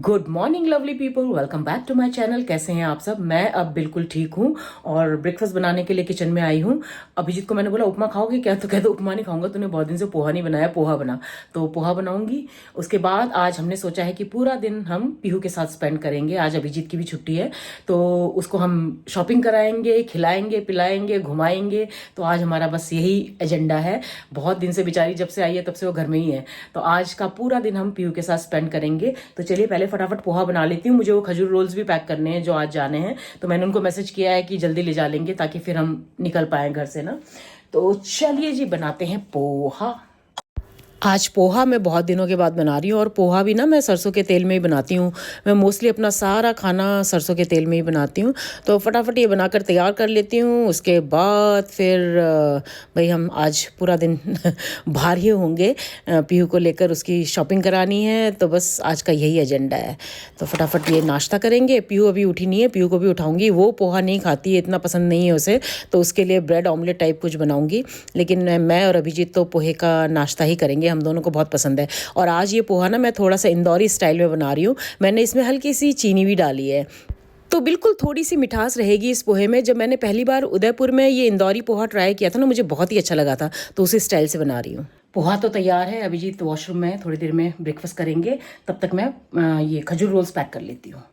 Good morning lovely people, welcome back to my channel. कैसे हैं आप सब? मैं अब बिल्कुल ठीक हूँ और ब्रेकफास्ट बनाने के लिए किचन में आई हूँ। अभिजीत को मैंने बोला उपमा खाओगे क्या, तो कहते उपमा नहीं खाऊंगा, तूने बहुत दिन से पोहा नहीं बनाया, पोहा बना। तो पोहा बनाऊंगी। उसके बाद आज हमने सोचा है कि पूरा दिन हम पीहू के साथ स्पेंड करेंगे। आज अभिजीत की भी छुट्टी है तो उसको हम शॉपिंग कराएंगे, खिलाएंगे, पिलाएंगे, घुमाएंगे। तो आज हमारा बस यही एजेंडा है। बहुत दिन से बेचारी जब से आई है तब से वो घर में ही है, तो आज का पूरा दिन हम पीहू के साथ स्पेंड करेंगे। तो चलिए पहले फटाफट पोहा बना लेती हूँ। मुझे वो खजूर रोल्स भी पैक करने हैं जो आज जाने हैं, तो मैंने उनको मैसेज किया है कि जल्दी ले जा लेंगे ताकि फिर हम निकल पाए घर से ना। तो चलिए जी बनाते हैं पोहा। आज पोहा मैं बहुत दिनों के बाद बना रही हूँ और पोहा भी ना मैं सरसों के तेल में ही बनाती हूँ। मैं मोस्टली अपना सारा खाना सरसों के तेल में ही बनाती हूँ। तो फटाफट ये बनाकर तैयार कर लेती हूँ। उसके बाद फिर भाई हम आज पूरा दिन बाहर ही होंगे। पीहू को लेकर उसकी शॉपिंग करानी है, तो बस आज का यही एजेंडा है। तो फटाफट ये नाश्ता करेंगे। पीहू अभी उठी नहीं है, पीहू को भी उठाऊँगी। वो पोहा नहीं खाती है, इतना पसंद नहीं है उसे, तो उसके लिए ब्रेड ऑमलेट टाइप कुछ बनाऊँगी। लेकिन मैं और अभिजीत तो पोहे का नाश्ता ही करेंगे, हम दोनों को बहुत पसंद है। और आज ये पोहा ना मैं थोड़ा सा इंदौरी स्टाइल में बना रही हूँ। मैंने इसमें हल्की सी चीनी भी डाली है, तो बिल्कुल थोड़ी सी मिठास रहेगी इस पोहे में। जब मैंने पहली बार उदयपुर में ये इंदौरी पोहा ट्राई किया था ना, मुझे बहुत ही अच्छा लगा था, तो उसी स्टाइल से बना रही हूँ। पोहा तो तैयार है। अभिजीत वॉशरूम में थोड़ी देर में ब्रेकफास्ट करेंगे, तब तक मैं ये खजूर रोल्स पैक कर लेती हूँ।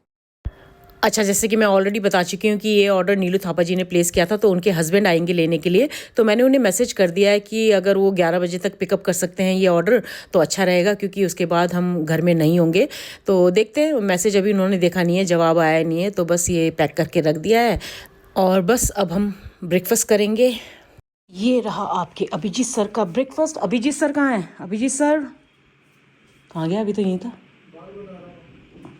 अच्छा, जैसे कि मैं ऑलरेडी बता चुकी हूँ कि ये ऑर्डर नीलू थापा जी ने प्लेस किया था, तो उनके हस्बैंड आएंगे लेने के लिए। तो मैंने उन्हें मैसेज कर दिया है कि अगर वो 11 बजे तक पिकअप कर सकते हैं ये ऑर्डर तो अच्छा रहेगा, क्योंकि उसके बाद हम घर में नहीं होंगे। तो देखते हैं, मैसेज अभी उन्होंने देखा नहीं है, जवाब आया नहीं है, तो बस ये पैक करके रख दिया है और बस अब हम ब्रेकफास्ट करेंगे। ये रहा आपके अभिजीत सर का ब्रेकफास्ट। अभिजीत सर कहाँ हैं? अभिजीत सर कहाँ गया? अभी तो यहीं था।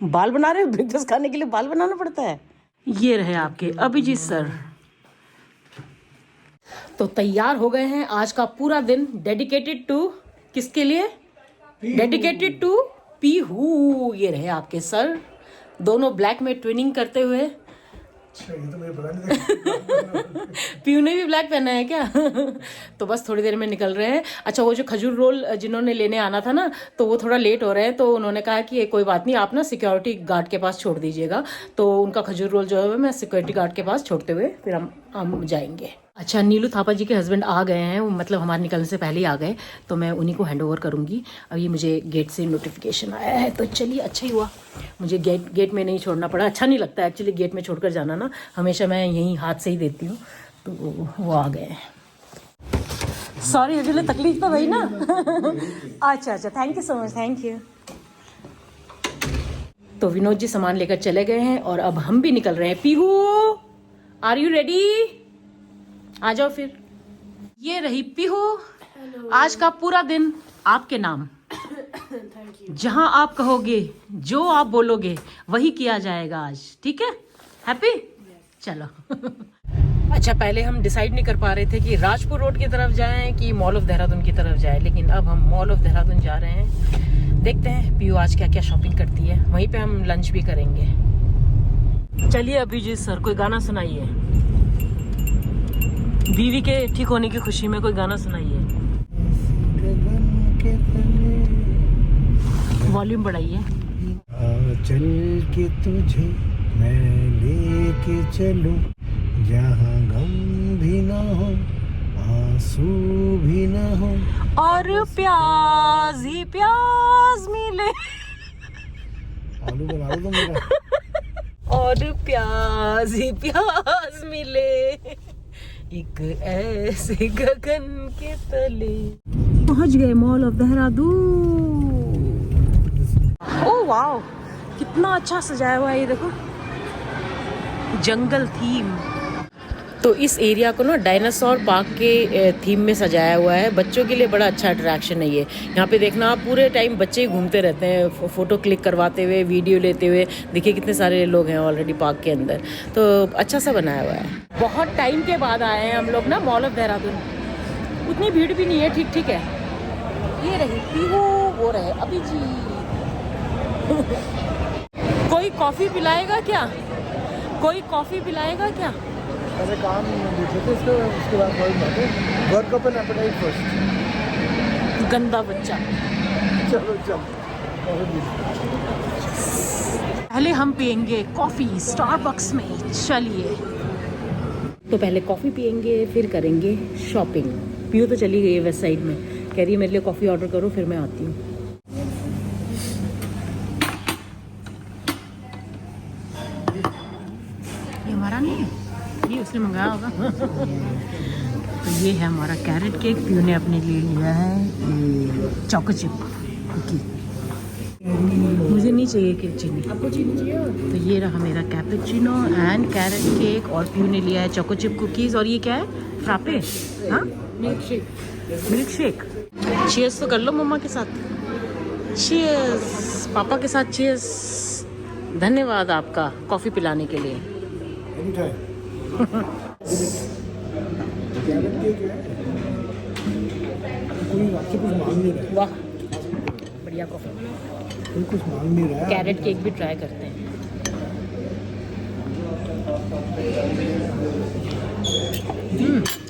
बाल बना रहे हो? ब्रेकफास्ट खाने के लिए बाल बनाना पड़ता है। ये रहे आपके अभिजीत सर। तो तैयार हो गए हैं। आज का पूरा दिन डेडिकेटेड टू किसके लिए? Dedicated to Pihu. ये रहे आपके सर, दोनों ब्लैक में ट्विनिंग करते हुए। ये तो मुझे पता नहीं। पीयू ने भी ब्लैक पहना है क्या? तो बस थोड़ी देर में निकल रहे हैं। अच्छा, वो जो खजूर रोल जिन्होंने लेने आना था ना, तो वो थोड़ा लेट हो रहे हैं, तो उन्होंने कहा कि ये कोई बात नहीं, आप ना सिक्योरिटी गार्ड के पास छोड़ दीजिएगा। तो उनका खजूर रोल जो है मैं सिक्योरिटी गार्ड के पास छोड़ते हुए फिर हम जाएंगे। अच्छा, नीलू थापा जी के हस्बैंड आ गए हैं, मतलब हमारे निकलने से पहले ही आ गए, तो मैं उन्हीं को हैंड ओवर करूँगी। अभी मुझे गेट से नोटिफिकेशन आया है, तो चलिए अच्छा ही हुआ, मुझे गेट में नहीं छोड़ना पड़ा। अच्छा नहीं लगता एक्चुअली गेट में छोड़कर जाना ना, हमेशा मैं यहीं हाथ से ही देती हूँ। तो वो आ गए हैं। सॉरी एक्चुअली तकलीफ तो वही ना। अच्छा, thank you so much, thank you. तो विनोद जी सामान लेकर चले गए हैं और अब हम भी निकल रहे हैं। Pihu, are you ready? आ जाओ फिर। ये रही पीहू। आज का पूरा दिन आपके नाम। जहां आप कहोगे, जो आप बोलोगे वही किया जाएगा आज, ठीक है? हैप्पी? चलो। अच्छा, पहले हम डिसाइड नहीं कर पा रहे थे कि राजपुर रोड की तरफ जाएं कि मॉल ऑफ देहरादून की तरफ जाएं, लेकिन अब हम मॉल ऑफ देहरादून जा रहे हैं। देखते हैं पीयू आज क्या क्या शॉपिंग करती है, वहीं पे हम लंच भी करेंगे। चलिए अभिजीत सर, कोई गाना सुनाइए। बीवी के ठीक होने की खुशी में कोई गाना सुनाइए। वॉल्यूम बढ़ाइए। चल के तुझे मैं लेके चलूं, जहाँ गम भी ना हो, आंसू भी ना हो, और प्याज ही प्याज मिले। आलू बना दो मेरा। और प्याज ही प्याज मिले एक ऐसे गगन के तले। पहुंच गए mall of Dehradun. Oh wow, कितना अच्छा सजाया हुआ है ये देखो, जंगल थीम। तो इस एरिया को ना डायनासोर पार्क के थीम में सजाया हुआ है। बच्चों के लिए बड़ा अच्छा अट्रैक्शन है ये। यहाँ पे देखना आप, पूरे टाइम बच्चे ही घूमते रहते हैं, फ़ोटो क्लिक करवाते हुए, वीडियो लेते हुए। देखिए कितने सारे लोग हैं ऑलरेडी पार्क के अंदर, तो अच्छा सा बनाया हुआ है। बहुत टाइम के बाद आए हैं हम लोग ना मॉल ऑफ देहरादून। उतनी भीड़ भी नहीं है, ठीक ठीक है। ये रही पीहू, वो रहे अभिजीत। कोई कॉफ़ी पिलाएगा क्या? कोई कॉफ़ी पिलाएगा क्या? ऐसे काम देखे थे इसको, उसके बाद कोई बात है। Work up an appetite first. गंदा बच्चा। चलो चलो। पहले हम पियेंगे कॉफ़ी स्टारबक्स में, चलिए। तो पहले कॉफ़ी पियेंगे, फिर करेंगे शॉपिंग। पियो तो चली गई है वेस्ट साइड में, कह रही है मेरे लिए कॉफ़ी ऑर्डर करो, फिर मैं आती हूँ। ये हमारा नहीं है, ये उसने मंगाया होगा। तो ये है हमारा कैरेट केक। पियो ने अपने लिए लिया है ये चोको चिप कुकी। मुझे नहीं चाहिए कि चीनी, आपको चीनी चाहिए? तो ये रहा मेरा कैपेचिनो एंड कैरेट केक, और पियो ने लिया है चोको चिप कुकीज़। और ये क्या है? फ्रापे, हाँ, मिल्क शेक। चीयर्स तो कर लो मम्मा के साथ। चीयर्स पापा के साथ, चीयर्स। धन्यवाद आपका कॉफ़ी पिलाने के लिए। वाह, बढ़िया कॉफ़ी। कोई कुछ मांग नहीं रहा है। कैरेट केक भी ट्राई करते हैं।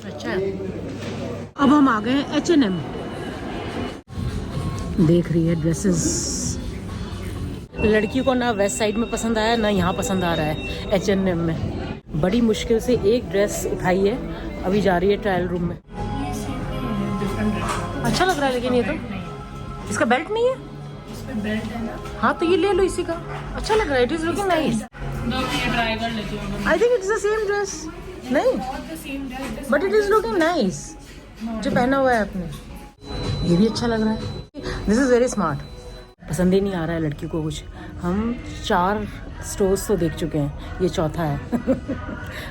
अच्छा है। अब हम आ गए H&M। देख रही है ड्रेसेस। लड़की को ना वेस्ट साइड में पसंद आया, ना यहाँ पसंद आ रहा है H&M में। बड़ी मुश्किल से एक ड्रेस उठाई है, अभी जा रही है ट्रायल रूम में। अच्छा लग रहा है, लेकिन ये तो इसका बेल्ट नहीं है। बेल्ट है ना? हाँ, तो ये ले लो इसी का। अच्छा लग रहा है, it is looking nice. I think it's the same dress. नहीं, but it is looking nice. जो पहना हुआ है आपने, ये भी अच्छा लग रहा है। This is very smart. पसंद ही नहीं आ रहा है लड़की को कुछ। हम 4 स्टोर्स तो देख चुके हैं, ये चौथा है।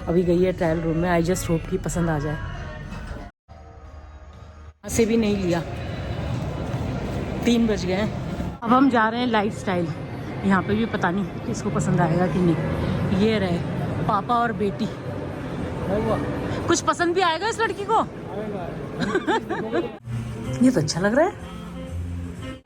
अभी गई है ट्रायल रूम में। आई जस्ट होप कि पसंद आ जाए। से भी नहीं लिया, 3 बज गए हैं। अब हम जा रहे हैं लाइफ स्टाइल। यहाँ पे भी पता नहीं किसको पसंद आएगा कि नहीं। ये रहे पापा और बेटी। कुछ पसंद भी आएगा इस लड़की को। ये तो अच्छा लग रहा है।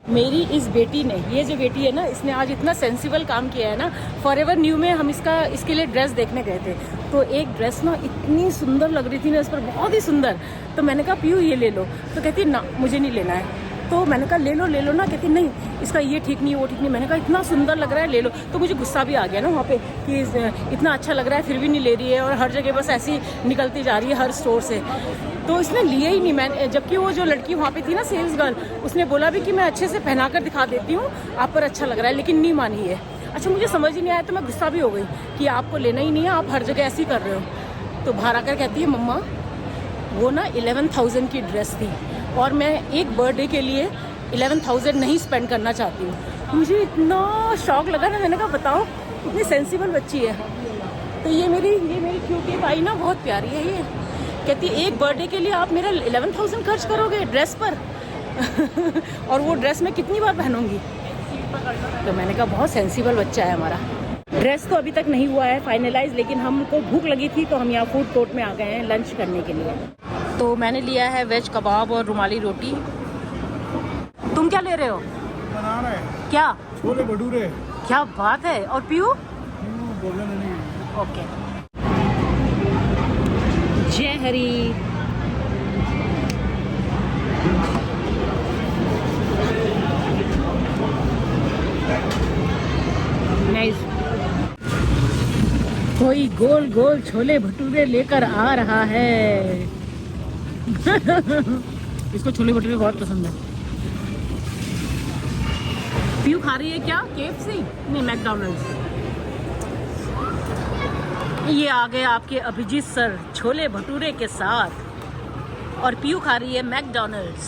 मेरी इस बेटी ने, ये जो बेटी है ना, इसने आज इतना सेंसिबल काम किया है ना। फॉरएवर न्यू में हम इसके लिए ड्रेस देखने गए थे, तो एक ड्रेस ना इतनी सुंदर लग रही थी ना इस पर, बहुत ही सुंदर। तो मैंने कहा पीयू ये ले लो, तो कहती ना मुझे नहीं लेना है। तो मैंने कहा ले लो ना, कहती नहीं इसका ये ठीक नहीं, वो ठीक नहीं। मैंने कहा इतना सुंदर लग रहा है, ले लो। तो मुझे गुस्सा भी आ गया ना वहाँ पे कि इतना अच्छा लग रहा है फिर भी नहीं ले रही है, और हर जगह बस ऐसी निकलती जा रही है हर स्टोर से। तो इसने लिए ही नहीं। मैं जबकि वो जो लड़की वहाँ पे थी ना, सेल्स गर्ल, उसने बोला भी कि मैं अच्छे से पहना कर दिखा देती हूँ, आप पर अच्छा लग रहा है, लेकिन नहीं मानी है। अच्छा, मुझे समझ ही नहीं आया, तो मैं गुस्सा भी हो गई कि आपको लेना ही नहीं है, आप हर जगह ऐसे ही कर रहे हो। तो बाहर आकर कहती है मम्मा वो ना 11,000 की ड्रेस थी, और मैं एक बर्थडे के लिए 11,000 नहीं स्पेंड करना चाहती हूँ। मुझे इतना शौक लगा ना, मैंने कहा बताओ इतनी सेंसिबल बच्ची है। तो ये मेरी क्यूटी भाई ना बहुत प्यारी है। ये कहती एक बर्थडे के लिए आप मेरा 11,000 खर्च करोगे ड्रेस पर। और वो ड्रेस मैं कितनी बार पहनूंगी। तो मैंने कहा बहुत सेंसिबल बच्चा है हमारा। ड्रेस तो अभी तक नहीं हुआ है फाइनलाइज, लेकिन हमको भूख लगी थी तो हम यहाँ फूड कोर्ट में आ गए हैं लंच करने के लिए। तो मैंने लिया है वेज कबाब और रुमाली रोटी। तुम क्या ले रहे हो? बना रहे हैं। क्या? छोले भटूरे। क्या बात है। और पीयू? नहीं। ओके। जय हरी। नाइस। कोई गोल गोल छोले भटूरे लेकर आ रहा है। इसको छोले भटूरे बहुत पसंद है। पीयू खा रही है क्या? KFC? नहीं, मैकडॉनल्ड्स। ये आ गए आपके अभिजीत सर छोले भटूरे के साथ, और पीयू खा रही है मैकडॉनल्ड्स।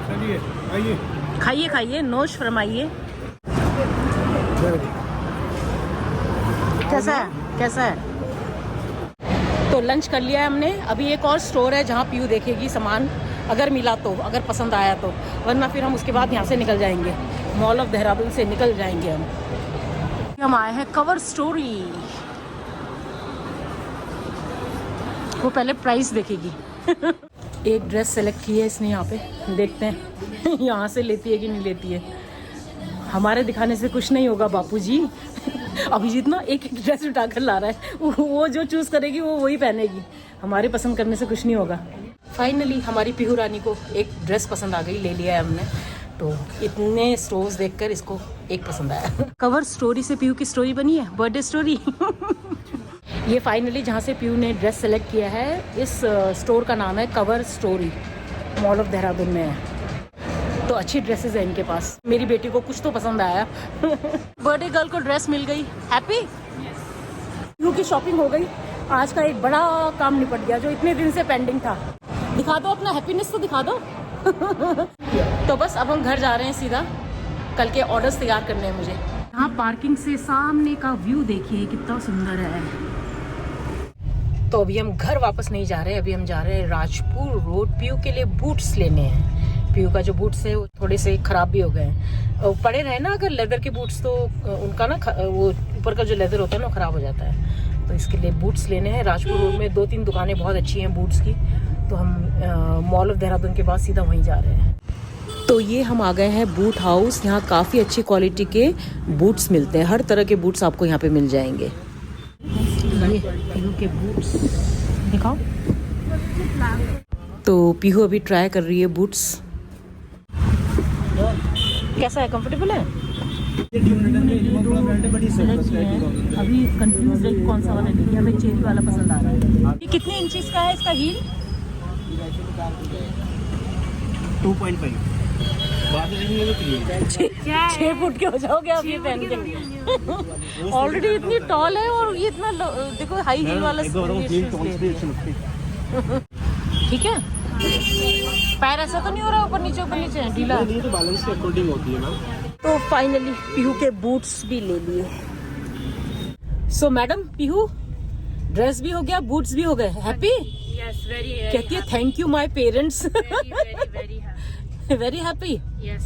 चलिए आइए, खाइए खाइए, नोश फरमाइए। कैसा है? तो लंच कर लिया है हमने। अभी एक और स्टोर है जहाँ पीयू देखेगी सामान, अगर मिला तो, अगर पसंद आया तो, वरना फिर हम उसके बाद यहाँ से निकल जाएंगे। मॉल ऑफ देहरादून से निकल जाएंगे हम आए हैं कवर स्टोरी। वो पहले प्राइस देखेगी। एक ड्रेस सेलेक्ट की है इसने यहाँ पे, देखते हैं यहाँ से लेती है कि नहीं लेती है। हमारे दिखाने से कुछ नहीं होगा बापूजी। अभिजीत ना एक ड्रेस उठाकर ला रहा है, वो जो चूज करेगी वो वही पहनेगी। हमारे पसंद करने से कुछ नहीं होगा। फाइनली हमारी पीहू रानी को एक ड्रेस पसंद आ गई, ले लिया है हमने। तो इतने स्टोर्स देखकर इसको एक पसंद आया। कवर स्टोरी से पीयू की स्टोरी बनी है, बर्थडे स्टोरी। ये फाइनली जहाँ से पीयू ने ड्रेस सेलेक्ट किया है, इस स्टोर का नाम है cover story, mall of Dehradun में है। तो अच्छी ड्रेसेस है इनके पास। मेरी बेटी को कुछ तो पसंद आया। बर्थडे गर्ल को ड्रेस मिल गई, हैप्पी। पीयू की शॉपिंग हो गई। आज का एक बड़ा काम निपट गया जो इतने दिन से पेंडिंग था। दिखा दो अपना हैप्पीनेस तो दिखा दो। तो बस अब हम घर जा रहे हैं सीधा। कल के ऑर्डर्स तैयार करने हैं मुझे। यहाँ पार्किंग से सामने का व्यू देखिए कितना सुंदर है। तो अभी हम घर वापस नहीं जा रहे, अभी हम जा रहे हैं राजपुर रोड। पीयू के लिए बूट्स लेने हैं। पीयू का जो बूट्स है वो थोड़े से खराब भी हो गए हैं। पड़े रहे ना अगर लेदर के बूट्स तो उनका ना वो ऊपर का जो लेदर होता है ना वो खराब हो जाता है। तो इसके लिए बूट्स लेने हैं। राजपुर रोड में 2-3 दुकानें बहुत अच्छी हैं बूट्स की। तो हम मॉल ऑफ देहरादून के बाद सीधा वहीं जा रहे हैं। तो ये हम आ गए हैं बूट हाउस। यहाँ काफ़ी अच्छी क्वालिटी के बूट्स मिलते हैं। हर तरह के बूट्स आपको यहाँ पे मिल जाएंगे। ये पीहू के बूट्स दिखाओ। तो पीहू अभी ट्राई कर रही है बूट्स। कैसा है, कंफर्टेबल है? अभी कंफ्यूज है कौन सा वाला लेंगे। हमें चेरी वाला पसंद आ रहा है। ये कितने इंचेस का है इसका हील? 2.5। 6 फुट के हो जाओगे आप ये पहन के। ऑलरेडी इतनी टॉल है और ये इतना देखो हाई हील वाला। ठीक है, पैर ऐसा तो नहीं हो रहा ऊपर नीचे ढीला? तो बैलेंस के अकॉर्डिंग होती है ना। तो फाइनली पीहू के बूट्स भी ले लिए। सो मैडम पीहू, ड्रेस भी हो गया, बूट्स भी हो गए, हैप्पी? Yes, very कहती है thank you my parents. Very happy. Yes.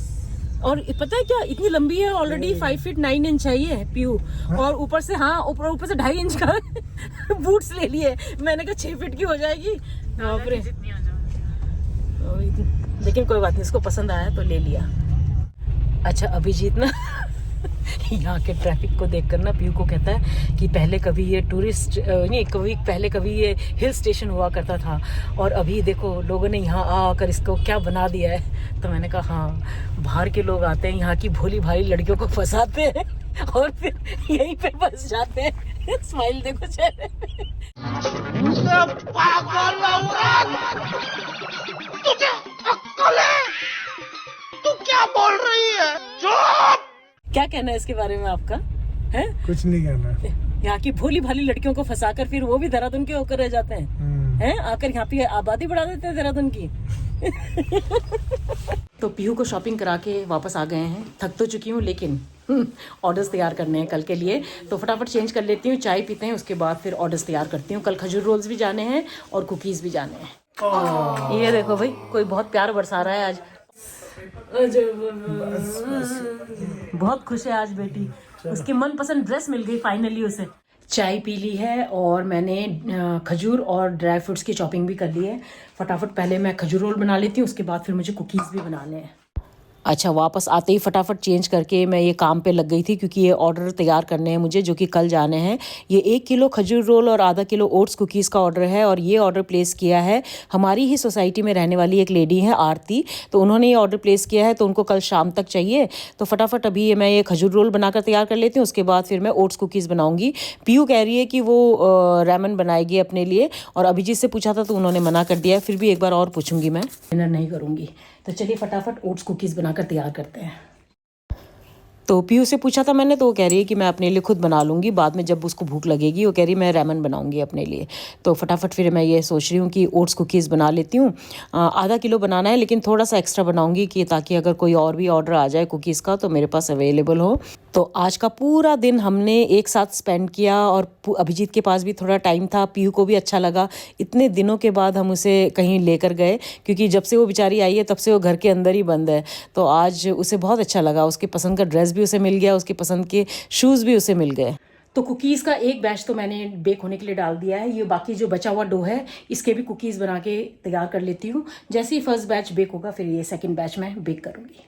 और पता है क्या, इतनी लंबी है ऑलरेडी, 5 फीट 9 इंच है ये पीयू। और ऊपर से ऊपर से 2.5 इंच का बूट्स ले लिए। मैंने कहा 6 फीट की हो जाएगी। बाप रे। लेकिन कोई बात नहीं, इसको पसंद आया तो ले लिया। अच्छा अभिजीत ना यहाँ के ट्रैफिक को देखकर ना पीयू को कहता है कि पहले कभी ये टूरिस्ट नहीं, कभी ये हिल स्टेशन हुआ करता था और अभी देखो लोगों ने यहाँ आकर इसको क्या बना दिया है। तो मैंने कहा हाँ, बाहर के लोग आते हैं यहाँ की भोली भाली लड़कियों को फंसाते हैं और फिर यहीं पे फंस जाते हैं। स्माइल देखो चेहरे पे। तुझे अक्ल है? तू क्या बोल रही है? चुप! क्या कहना है इसके बारे में आपका? है कुछ नहीं कहना। यहाँ की भोली भाली लड़कियों को फंसाकर फिर वो भी देहरादून के होकर रह जाते हैं, आकर यहाँ पे आबादी बढ़ा देते हैं देहरादून की। तो पीहू को शॉपिंग करा के वापस आ गए हैं। थक तो चुकी हूँ लेकिन ऑर्डर्स तैयार करने हैं कल के लिए। तो फटाफट चेंज कर लेती हूँ, चाय पीते हैं, उसके बाद फिर ऑर्डर्स तैयार करती हूँ। कल खजूर रोल्स भी जाने हैं और कुकीज़ भी जाने हैं। ये देखो भाई, कोई बहुत प्यार बरसा रहा है आज। बहुत खुश है आज बेटी, उसकी मनपसंद ड्रेस मिल गई फाइनली उसे। चाय पी ली है और मैंने खजूर और ड्राई फ्रूट्स की चॉपिंग भी कर ली है। फटाफट पहले मैं खजूर रोल बना लेती हूँ, उसके बाद फिर मुझे कुकीज़ भी बनाने हैं। अच्छा, वापस आते ही फटाफट चेंज करके मैं ये काम पे लग गई थी क्योंकि ये ऑर्डर तैयार करने हैं मुझे जो कि कल जाने हैं। ये 1 किलो खजूर रोल और आधा किलो ओट्स कुकीज़ का ऑर्डर है और ये ऑर्डर प्लेस किया है हमारी ही सोसाइटी में रहने वाली एक लेडी है आरती। तो उन्होंने ये ऑर्डर प्लेस किया है तो उनको कल शाम तक चाहिए। तो फटाफट अभी मैं ये खजूर रोल बनाकर तैयार कर लेती हूँ, उसके बाद फिर मैं ओट्स कुकीज़ बनाऊँगी। पीयू कह रही है कि वो रेमन बनाएगी अपने लिए और अभिजीत से पूछा था तो उन्होंने मना कर दिया है। फिर भी एक बार और पूछूंगी, मैं डिनर नहीं करूँगी। तो चलिए फटाफट ओट्स कुकीज़ बनाकर तैयार करते हैं। तो पीयू से पूछा था मैंने, तो वो कह रही है कि मैं अपने लिए खुद बना लूँगी, बाद में जब उसको भूख लगेगी। वो कह रही है मैं रेमन बनाऊँगी अपने लिए। तो फटाफट फिर मैं ये सोच रही हूँ कि ओट्स कुकीज़ बना लेती हूँ। आधा किलो बनाना है लेकिन थोड़ा सा एक्स्ट्रा बनाऊँगी कि ताकि अगर कोई और भी ऑर्डर आ जाए कुकीज़ का तो मेरे पास अवेलेबल हो। तो आज का पूरा दिन हमने एक साथ स्पेंड किया और अभिजीत के पास भी थोड़ा टाइम था। पीयू को भी अच्छा लगा, इतने दिनों के बाद हम उसे कहीं लेकर गए क्योंकि जब से वो बेचारी आई है तब से वो घर के अंदर ही बंद है। तो आज उसे बहुत अच्छा लगा, उसके पसंद का ड्रेस भी उसे मिल गया, उसके पसंद के शूज़ भी उसे मिल गए। तो कुकीज़ का एक बैच तो मैंने बेक होने के लिए डाल दिया है। ये बाकी जो बचा हुआ डो है इसके भी कुकीज़ बना के तैयार कर लेती हूँ। जैसे ही फर्स्ट बैच बेक होगा फिर ये सेकंड बैच मैं बेक करूँगी।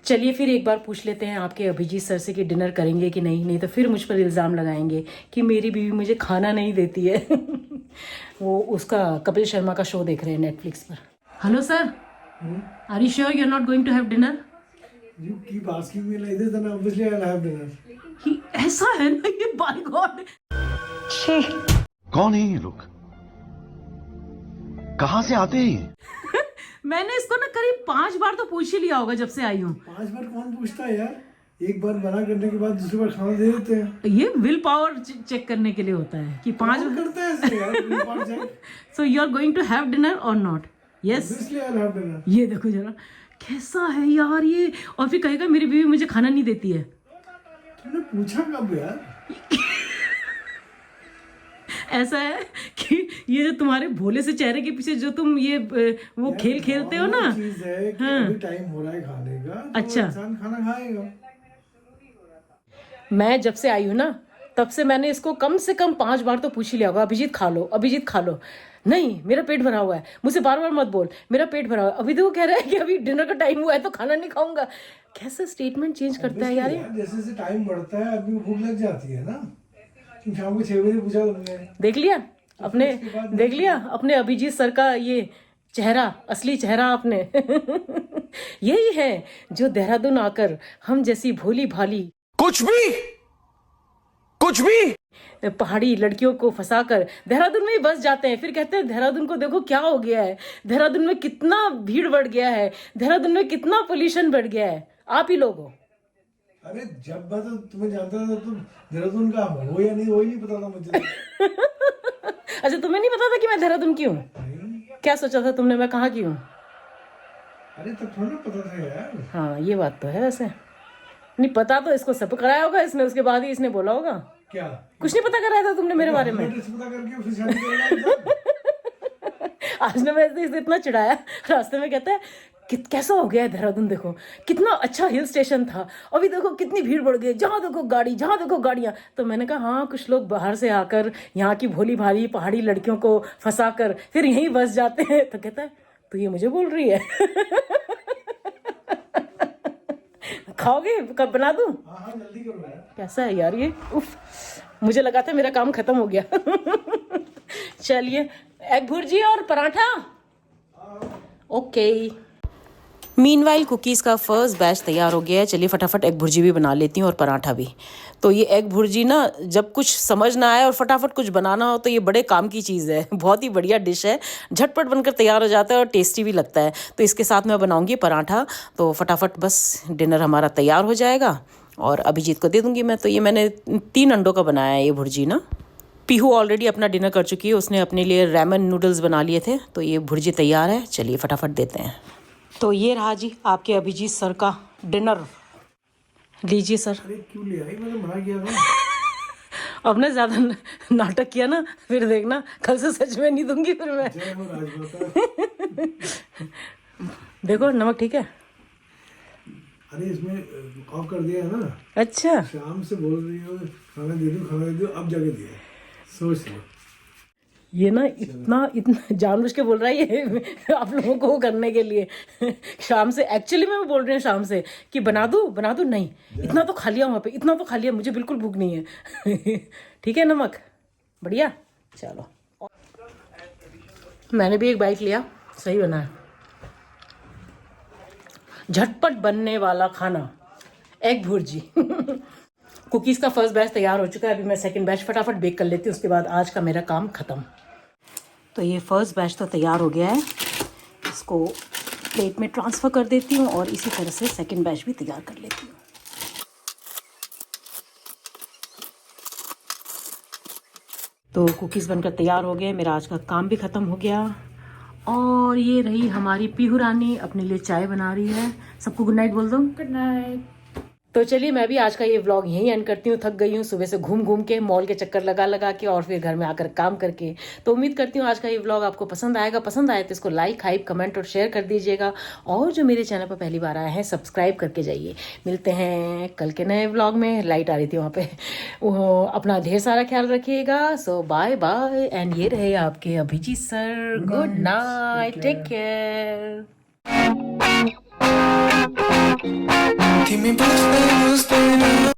चलिए फिर एक बार पूछ लेते हैं आपके अभिजीत सर से कि डिनर करेंगे कि नहीं तो फिर मुझ पर इल्ज़ाम लगाएंगे कि मेरी बीवी मुझे खाना नहीं देती है। वो उसका कपिल शर्मा का शो देख रहे हैं नेटफ्लिक्स पर। Hello sir, are you sure you are not going to have dinner? You keep asking me like this, then obviously I'll have dinner. ऐसा है ना ये, बाय गॉड। कौन है ये लोग? कहाँ से आते हैं? मैंने इसको ना करीब 5 बार तो पूछ ही लिया होगा जब से आई हूँ। 5 बार कौन पूछता है यार? एक बार मना करने के बाद दूसरी बार खाना दे देते हैं। ये विल पावर चेक करने के लिए होता है कि 5 कौन करता है ऐसे यार? will power check? So you are going to have dinner or not? Yes. Obviously I'll have dinner. ये देखो जरा कैसा है यार ये, और फिर कहेगा मेरी बीवी मुझे खाना नहीं देती है। तुमने पूछा कब यार? ऐसा है कि ये जो तुम्हारे भोले से चेहरे के पीछे जो तुम ये वो खेल खेलते हो ना, चीज है कि हाँ। अभी टाइम हो रहा है खाने का, तो अच्छा। इंसान खाना खाएगा। मैं जब से आई हूँ ना तब से मैंने इसको कम से कम 5 बार तो पूछ ही लिया होगा, अभिजीत खा लो, अभिजीत खा लो। नहीं, मेरा पेट भरा हुआ है, मुझसे बार बार मत बोल, मेरा पेट भरा हुआ है। अभी तो वो कह रहा है कि अभी डिनर का टाइम हुआ है तो खाना नहीं खाऊंगा। कैसा स्टेटमेंट चेंज करता है यार ये। जैसे जैसे टाइम बढ़ता है आदमी को भूख लग जाती है ना। तुम शाम को 6 बजे पूछा तुमने, देख लिया अपने, देख लिया अपने अभिजीत सर का ये चेहरा, असली चेहरा आपने। यही है जो देहरादून आकर हम जैसी भोली भाली कुछ भी पहाड़ी लड़कियों को फंसाकर देहरादून में ही बस जाते हैं, फिर कहते हैं देहरादून को देखो क्या हो गया है, देहरादून में कितना भीड़ बढ़ गया है, देहरादून में कितना पोल्यूशन बढ़ गया है। आप ही लोग हो। अरे जब मैं तो तुम्हें जानता था तुम देहरादून का हो या नहीं, वही नहीं पता था मुझे। अच्छा, तुम्हें नहीं पता था कि मैं देहरादून की हूँ? क्या सोचा था तुमने मैं कहाँ की हूँ? अरे तब थोड़ा पता था यार। हाँ ये बात तो है। वैसे नहीं पता तो इसको सब कराया होगा इसने, उसके बाद ही इसने बोला होगा। क्या कुछ नहीं पता कराया था तुमने मेरे बारे में? एड्रेस पता करके फिर शादी करना। आज ना मैं इसे इतना चिढ़ाया, रास्ते में कहता है कैसा हो गया है देहरादून, देखो कितना अच्छा हिल स्टेशन था, अभी देखो कितनी भीड़ बढ़ गई, जहाँ देखो गाड़ी, जहाँ देखो गाड़ियाँ। तो मैंने कहा हाँ, कुछ लोग बाहर से आकर यहाँ की भोली भाली पहाड़ी लड़कियों को फंसा कर फिर यहीं बस जाते हैं। तो कहता है तो ये मुझे बोल रही है। खाओगे? कब बना दूं? हाँ जल्दी करो यार। कैसा है यार ये, उफ, मुझे लगा था मेरा काम खत्म हो गया। चलिए, एग भुर्जी और पराठा। ओके। मीनवाइल कुकीज़ का फर्स्ट बैच तैयार हो गया है। चलिए फटाफट एग भुर्जी भी बना लेती हूँ और पराठा भी। तो ये एग भुर्जी ना, जब कुछ समझ ना आए और फटाफट कुछ बनाना हो तो ये बड़े काम की चीज़ है। बहुत ही बढ़िया डिश है, झटपट बनकर तैयार हो जाता है और टेस्टी भी लगता है। तो इसके साथ मैं बनाऊँगी पराठा, तो फटाफट बस डिनर हमारा तैयार हो जाएगा और अभिजीत को दे दूँगी मैं। तो ये मैंने 3 अंडों का बनाया है ये भुर्जी ना। पीहू ऑलरेडी अपना डिनर कर चुकी है, उसने अपने लिए रैमन नूडल्स बना लिए थे। तो ये भुर्जी तैयार है, चलिए फटाफट देते हैं। तो ये रहा जी आपके अभिजीत सर का डिनर, लीजिए सर। अरे क्यों ले आई, मैंने मना किया था। अब ना ज़्यादा नाटक किया ना, फिर देखना कल से सच में नहीं दूंगी फिर मैं। जय हो राजमाता। देखो नमक ठीक है। अरे इसमें ऑफ कर दिया है ना। अच्छा, शाम से बोल रही हो खाना दे दो, अब जाके दिया। सोच लो। ये ना इतना जानबूझ के बोल रहा है ये आप लोगों को करने के लिए। शाम से एक्चुअली मैं बोल रही हूँ शाम से कि बना दूँ नहीं, इतना तो खा लिया वहाँ पे, इतना तो खा लिया, मुझे बिल्कुल भूख नहीं है। ठीक है, नमक बढ़िया। चलो, मैंने भी एक बाइट लिया, सही बना है। झटपट बनने वाला खाना एग भुर्जी। कुकीज़ का फर्स्ट बैच तैयार हो चुका है, अभी मैं सेकंड बैच फटाफट बेक कर लेती हूँ, उसके बाद आज का मेरा काम ख़त्म। तो ये फर्स्ट बैच तो तैयार हो गया है, इसको प्लेट में ट्रांसफ़र कर देती हूँ और इसी तरह से सेकंड बैच भी तैयार कर लेती हूँ। तो कुकीज़ बनकर तैयार हो गए, मेरा आज का काम भी ख़त्म हो गया। और ये रही हमारी पीहू रानी अपने लिए चाय बना रही है। सबको गुड नाइट बोल दो। Good night. तो चलिए मैं भी आज का ये व्लॉग यहीं एंड करती हूँ। थक गई हूँ सुबह से घूम के, मॉल के चक्कर लगा के और फिर घर में आकर काम करके। तो उम्मीद करती हूँ आज का ये व्लॉग आपको पसंद आएगा। पसंद आए तो इसको लाइक, हाइप, कमेंट और शेयर कर दीजिएगा। और जो मेरे चैनल पर पहली बार आए हैं सब्सक्राइब करके जाइए। मिलते हैं कल के नए व्लॉग में। लाइट आ रही थी वहाँ पे। अपना ढेर सारा ख्याल रखिएगा। सो बाय बाय। एंड ये रहे आपके Abhijit sir. Good night, take care. Keep me boosted, boosted.